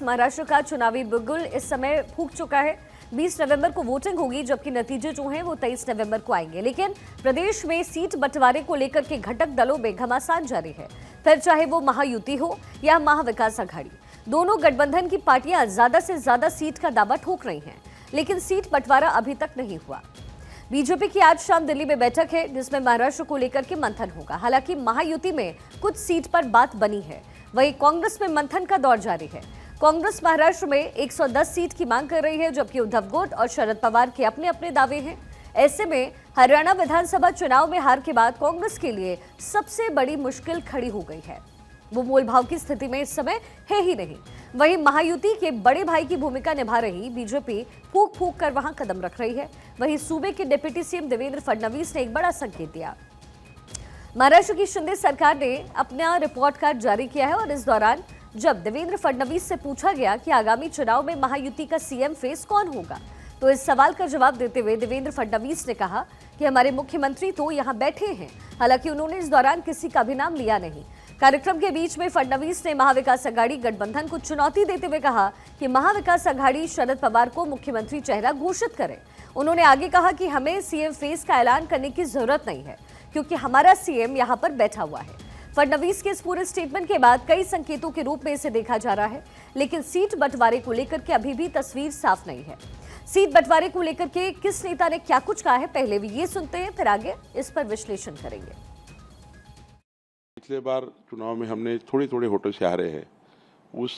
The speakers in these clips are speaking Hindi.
महाराष्ट्र का चुनावी बिगुल इस समय फूंक चुका है। 20 नवंबर को वोटिंग होगी, जबकि नतीजे जो हैं वो 23 नवंबर को आएंगे। लेकिन प्रदेश में सीट बंटवारे को लेकर के घटक दलों में घमासान जारी है। फिर चाहे वो महायुति हो या महाविकास आघाड़ी, दोनों गठबंधन की पार्टियां ज्यादा से ज्यादा सीट का दावा ठोक रही हैं, लेकिन सीट बंटवारा अभी तक नहीं हुआ। बीजेपी की आज शाम दिल्ली में बैठक है, जिसमें महाराष्ट्र को लेकर के मंथन होगा। हालांकि महायुति में कुछ सीट पर बात बनी है, वहीं कांग्रेस में मंथन का दौर जारी है। कांग्रेस महाराष्ट्र में 110 सीट की मांग कर रही है, जबकि उद्धव गुट और शरद पवार के अपने अपने दावे हैं। ऐसे में हरियाणा विधानसभा चुनाव में हार के बाद कांग्रेस के लिए सबसे बड़ी मुश्किल खड़ी हो गई है। वो मोल भाव की स्थिति में इस समय है ही नहीं। वहीं महायुति के बड़े भाई की भूमिका निभा रही बीजेपी फूंक फूंक कर वहां कदम रख रही है। वहीं सूबे के डिप्टी सीएम देवेंद्र फडणवीस ने एक बड़ा संकेत दिया। महाराष्ट्र की शिंदे सरकार ने अपना रिपोर्ट कार्ड जारी किया है और इस दौरान जब देवेंद्र फडणवीस से पूछा गया कि आगामी चुनाव में महायुति का सीएम फेस कौन होगा, तो इस सवाल का जवाब देते हुए देवेंद्र फडणवीस ने कहा कि हमारे मुख्यमंत्री तो यहां बैठे हैं। हालांकि उन्होंने इस दौरान किसी का भी नाम लिया नहीं। कार्यक्रम के बीच में फडणवीस ने महाविकास आघाड़ी गठबंधन को चुनौती देते हुए कहा कि महाविकास आघाड़ी शरद पवार को मुख्यमंत्री चेहरा घोषित करे। उन्होंने आगे कहा कि हमें सीएम फेस का ऐलान करने की जरूरत नहीं है, क्योंकि हमारा सीएम यहां पर बैठा हुआ है। फडणवीस के इस पूरे स्टेटमेंट के बाद कई संकेतों के रूप में इसे देखा जा रहा है, लेकिन सीट बंटवारे को लेकर के अभी भी तस्वीर साफ नहीं है। सीट बंटवारे को लेकर के किस नेता ने क्या कुछ कहा है, पहले भी ये सुनते हैं, फिर आगे इस पर विश्लेषण करेंगे। पिछले बार चुनाव में हमने थोड़े थोड़े वोटों से हारे हैं। उस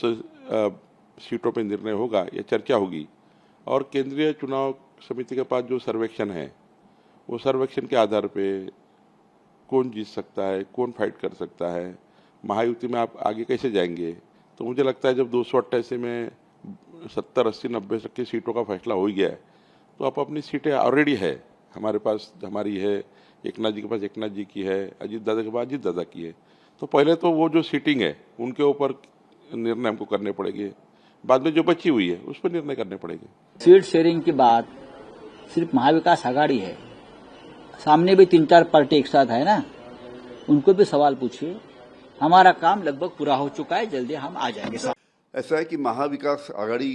सीटों पर निर्णय होगा या चर्चा होगी, और केंद्रीय चुनाव समिति के पास जो सर्वेक्षण है, वो सर्वेक्षण के आधार पे कौन जीत सकता है, कौन फाइट कर सकता है, महायुति में आप आगे कैसे जाएंगे। तो मुझे लगता है जब 288 में 70, 80, 90% सीटों का फैसला हो ही गया है, तो आप अपनी सीटें ऑलरेडी है हमारे पास, हमारी है, एकनाथ जी के पास एकनाथ जी की है, अजीत दादा के पास अजीत दादा की है। तो पहले तो वो जो सीटिंग है उनके ऊपर निर्णय हमको करने पड़ेंगे, बाद में जो बची हुई है उस पर निर्णय करने पड़ेंगे। सीट शेयरिंग की बात सिर्फ महाविकास आघाड़ी है, सामने भी 3-4 पार्टी एक साथ है ना, उनको भी सवाल पूछिए। हमारा काम लगभग पूरा हो चुका है, जल्दी हम आ जाएंगे। ऐसा है कि महाविकास आघाड़ी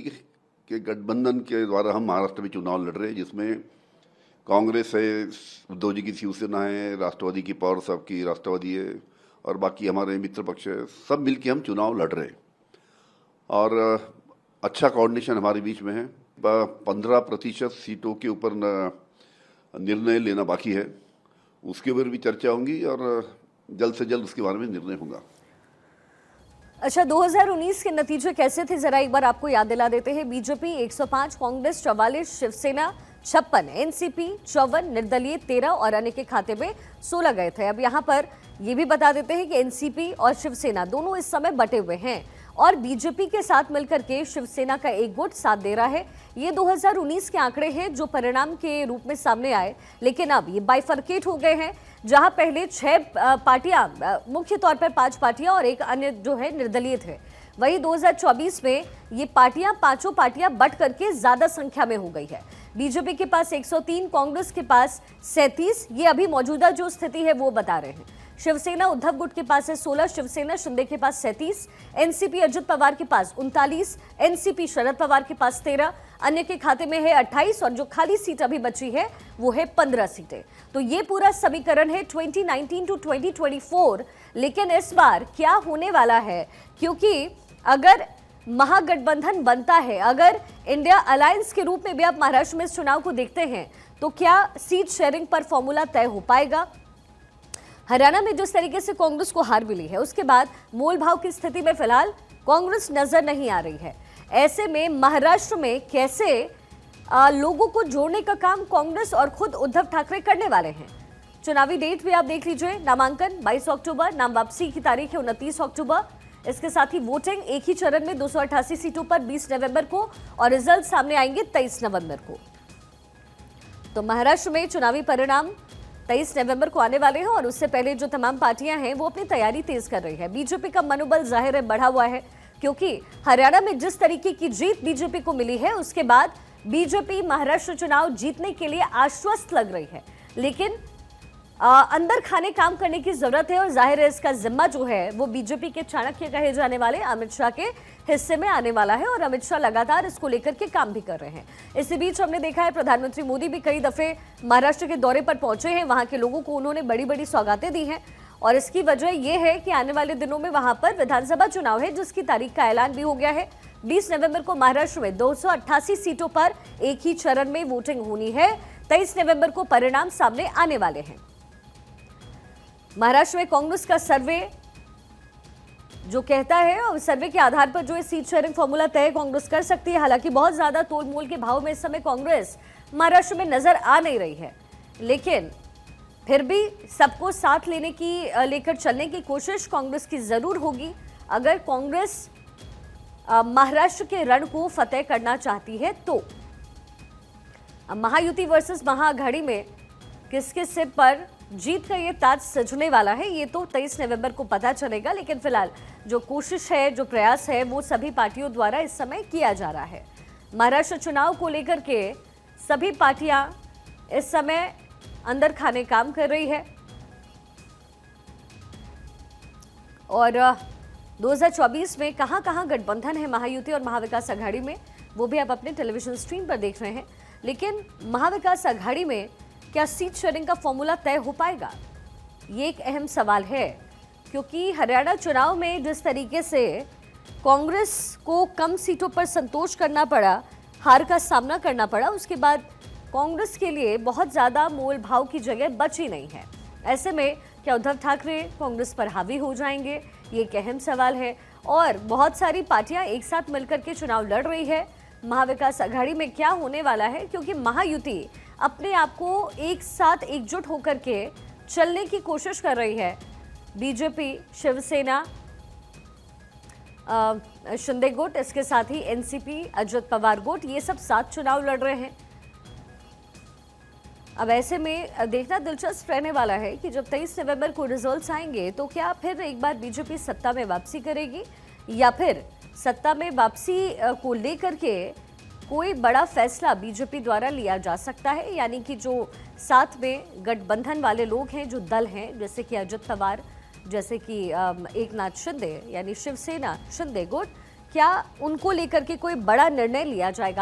के गठबंधन के द्वारा हम महाराष्ट्र में चुनाव लड़ रहे हैं, जिसमें कांग्रेस है, उद्धव जी की शिवसेना है, राष्ट्रवादी की पवार साहब की राष्ट्रवादी है, और बाकी हमारे मित्र पक्ष है, सब मिलकर हम चुनाव लड़ रहे हैं। और अच्छा कोऑर्डिनेशन हमारे बीच में है। 15% सीटों के ऊपर निर्णय लेना बाकी है, उसके ऊपर भी चर्चा होगी और जल्द से जल्द उसके बारे में निर्णय होगा। अच्छा, 2019 के नतीजे कैसे थे, जरा एक बार आपको याद दिला देते हैं। बीजेपी 105, कांग्रेस 44, शिवसेना 56, एनसीपी 54, निर्दलीय 13 और अन्य के खाते में 16 गए थे। अब यहाँ पर ये भी बता देते हैं कि एनसीपी और शिवसेना दोनों इस समय बटे हुए हैं और बीजेपी के साथ मिलकर के शिवसेना का एक गुट साथ दे रहा है। ये 2019 के आंकड़े हैं जो परिणाम के रूप में सामने आए, लेकिन अब ये बाइफरकेट हो गए हैं, जहां पहले 6 पार्टियां, मुख्य तौर पर 5 पार्टियां और एक अन्य जो है निर्दलीय थे, वही 2024 में ये पार्टियां, 5 पार्टियां बट करके ज्यादा संख्या में हो गई है। बीजेपी के पास 103, कांग्रेस के पास 37, ये अभी मौजूदा जो स्थिति है वो बता रहे हैं। शिवसेना उद्धव गुट के पास है 16, शिवसेना शिंदे के पास 37, एनसीपी अजित पवार के पास 39, एनसीपी शरद पवार के पास 13, अन्य के खाते में है 28 और जो खाली सीट अभी बची है वो है 15 सीटें। तो ये पूरा समीकरण है 2019 टू 2024। लेकिन इस बार क्या होने वाला है, क्योंकि अगर महागठबंधन बनता है, अगर इंडिया अलायंस के रूप में भी आप महाराष्ट्र में इस चुनाव को देखते हैं, तो क्या सीट शेयरिंग पर फॉर्मूला तय हो पाएगा। हरियाणा में जिस तरीके से कांग्रेस को हार मिली है, उसके बाद मोल भाव की स्थिति में फिलहाल कांग्रेस नजर नहीं आ रही है। ऐसे में महाराष्ट्र में कैसे लोगों को जोड़ने का काम कांग्रेस और खुद उद्धव ठाकरे करने वाले हैं। चुनावी डेट भी आप देख लीजिए, नामांकन 22 अक्टूबर, नाम वापसी की तारीख है 29 अक्टूबर। इसके साथ ही वोटिंग एक ही चरण में 288 सीटों पर 20 नवंबर को, और रिजल्ट सामने आएंगे 23 नवंबर को। तो महाराष्ट्र में चुनावी परिणाम 23 नवंबर को आने वाले हैं और उससे पहले जो तमाम पार्टियां हैं वो अपनी तैयारी तेज कर रही है। बीजेपी का मनोबल जाहिर है बढ़ा हुआ है, क्योंकि हरियाणा में जिस तरीके की जीत बीजेपी को मिली है, उसके बाद बीजेपी महाराष्ट्र चुनाव जीतने के लिए आश्वस्त लग रही है। लेकिन अंदर खाने काम करने की जरूरत है और जाहिर है इसका जिम्मा जो है वो बीजेपी के चाणक्य कहे जाने वाले अमित शाह के हिस्से में आने वाला है और अमित शाह लगातार इसको लेकर के काम भी कर रहे हैं। इसी बीच हमने देखा है प्रधानमंत्री मोदी भी कई दफे महाराष्ट्र के दौरे पर पहुंचे हैं, वहां के लोगों को उन्होंने बड़ी बड़ी सौगातें दी हैं और इसकी वजह यह है कि आने वाले दिनों में वहां पर विधानसभा चुनाव है जिसकी तारीख का ऐलान भी हो गया है। 20 नवंबर को महाराष्ट्र में 288 सीटों पर एक ही चरण में वोटिंग होनी है। 23 नवंबर को परिणाम सामने आने वाले हैं। महाराष्ट्र में कांग्रेस का सर्वे जो कहता है और सर्वे के आधार पर जो है सीट शेयरिंग फॉर्मूला तय कांग्रेस कर सकती है। हालांकि बहुत ज्यादा तोलमोल के भाव में इस समय कांग्रेस महाराष्ट्र में नजर आ नहीं रही है, लेकिन फिर भी सबको साथ लेकर चलने की कोशिश कांग्रेस की जरूर होगी। अगर कांग्रेस महाराष्ट्र के रण को फतेह करना चाहती है तो महायुति वर्सेस महाअघाड़ी में किसके सिर पर जीत का ये ताज सजने वाला है ये तो 23 नवंबर को पता चलेगा। लेकिन फिलहाल जो कोशिश है, जो प्रयास है, वो सभी पार्टियों द्वारा इस समय किया जा रहा है। महाराष्ट्र चुनाव को लेकर के सभी पार्टियां इस समय अंदर खाने काम कर रही है और 2024 में कहां गठबंधन है महायुति और महाविकास आघाड़ी में, वो भी आप अपने टेलीविजन स्क्रीन पर देख रहे हैं। लेकिन महाविकास आघाड़ी में क्या सीट शेयरिंग का फॉर्मूला तय हो पाएगा, ये एक अहम सवाल है, क्योंकि हरियाणा चुनाव में जिस तरीके से कांग्रेस को कम सीटों पर संतोष करना पड़ा, हार का सामना करना पड़ा, उसके बाद कांग्रेस के लिए बहुत ज्यादा मोल भाव की जगह बची नहीं है। ऐसे में क्या उद्धव ठाकरे कांग्रेस पर हावी हो जाएंगे, ये एक अहम सवाल है। और बहुत सारी पार्टियां एक साथ मिलकर के चुनाव लड़ रही है। महाविकास आघाड़ी में क्या होने वाला है, क्योंकि महायुति अपने आप को एक साथ एकजुट होकर के चलने की कोशिश कर रही है। बीजेपी, शिवसेना, शिंदे गुट, इसके साथ ही एनसीपी, अजित पवार गुट, ये सब साथ चुनाव लड़ रहे हैं। अब ऐसे में देखना दिलचस्प रहने वाला है कि जब 23 नवंबर को रिजल्ट्स आएंगे तो क्या फिर एक बार बीजेपी सत्ता में वापसी करेगी या फिर सत्ता में वापसी को लेकर के कोई बड़ा फैसला बीजेपी द्वारा लिया जा सकता है। यानी कि जो साथ में गठबंधन वाले लोग हैं, जो दल हैं, जैसे कि अजित पवार, जैसे कि एकनाथ शिंदे यानी शिवसेना, शिंदे गुट, क्या उनको लेकर के कोई बड़ा निर्णय लिया जाएगा।